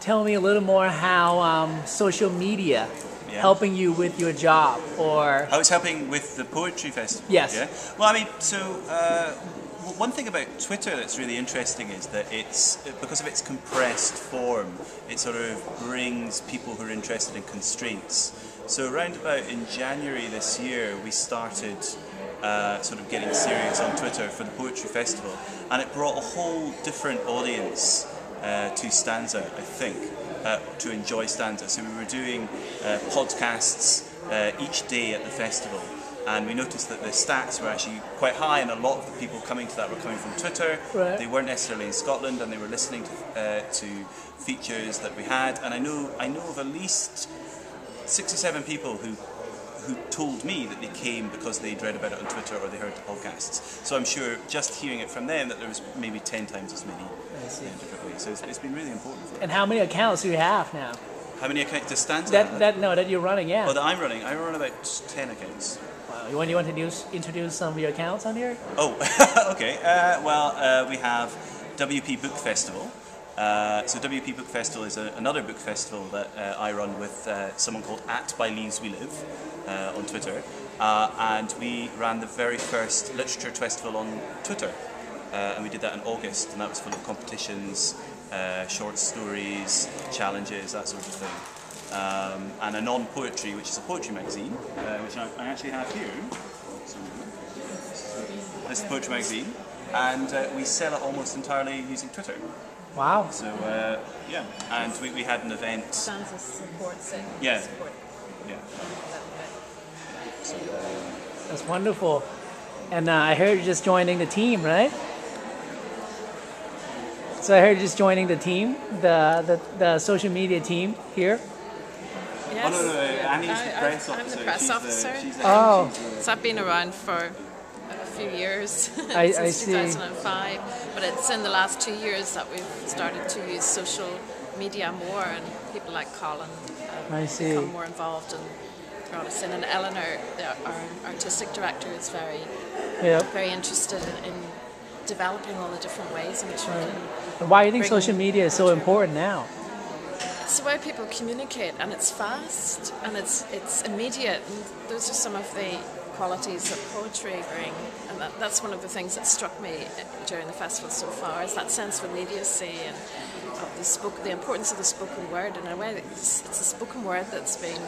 Tell me a little more how social media Yeah. helping you with your job, or I was helping with the poetry festival. Yes. Yeah. Well, I mean, so one thing about Twitter that's really interesting is that because of its compressed form, it sort of brings people who are interested in constraints. So around about in January this year, we started sort of getting serious on Twitter for the poetry festival, and it brought a whole different audience to StAnza, I think. To enjoy StAnza. So we were doing podcasts each day at the festival, and we noticed that the stats were actually quite high, and a lot of the people coming to that were coming from Twitter. Right. They weren't necessarily in Scotland, and they were listening to features that we had. And I know of at least 6 or 7 people who told me that they came because they'd read about it on Twitter or they heard the podcasts. So I'm sure just hearing it from them that there was maybe 10 times as many in different ways. So it's been really important for us. and how many accounts do you have now? How many accounts to StAnza? That you're running, yeah. Oh, that I'm running. I run about 10 accounts. Wow. You want to introduce some of your accounts on here? Oh, okay. We have WP Book Festival. So WP Book Festival is another book festival that I run with someone called @ByLeavesWeLive on Twitter, and we ran the very first literature festival on Twitter, and we did that in August, and that was full of competitions, short stories, challenges, that sort of thing, and a non-poetry, which is a poetry magazine, which I actually have here. This is the poetry magazine, and we sell it almost entirely using Twitter. Wow. So yeah, and we had an event. StAnza supports it. Yeah. Support. Yeah. So, That's wonderful. And I heard you're just joining the team, right? So I heard you're just joining the team, the social media team here. Yes. Oh no, Annie's the press officer. I'm the press officer. Oh. So I've been around for a few years, I since see. 2005. But it's in the last 2 years that we've started to use social media more, and people like Colin I see. become more involved and brought us in. And Eleanor, our artistic director, is very interested in developing all the different ways in which we can. And why do you think bring social media is so important now? It's the way people communicate, and it's fast, and it's immediate, and those are some of the qualities that poetry bring, and that's one of the things that struck me during the festival so far, is that sense of immediacy and of the importance of the spoken word. In a way, it's the spoken word that's being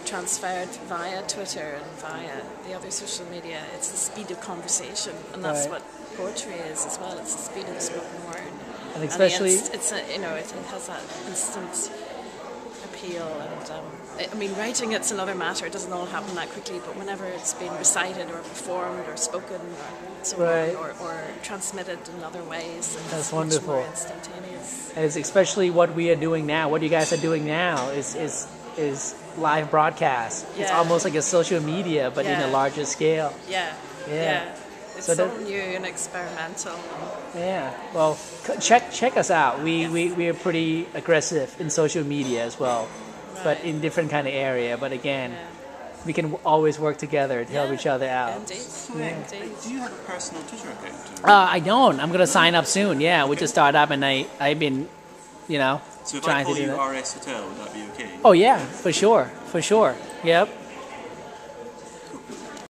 transferred via Twitter and via the other social media. It's the speed of conversation, and that's what poetry is as well. It's the speed of the spoken word. And especially, it has that instant appeal, and I mean, writing it's another matter. It doesn't all happen that quickly, but whenever it's been recited or performed or spoken or so on, or transmitted in other ways, that's it's wonderful. much more instantaneous. And it's especially what we are doing now. What you guys are doing now is live broadcast. Yeah. It's almost like a social media, but in a larger scale. Yeah. It's so new and experimental. Yeah. Well, check us out. We are pretty aggressive in social media as well, but in different kind of area. But again, we can always work together to help each other out. Indeed. do you have a personal Twitter account? I don't. I'm gonna sign up soon. Yeah, we just started up, and I've been, So if I trying call to do you that. RS Hotel, would that be okay? Oh yeah, for sure. Yep.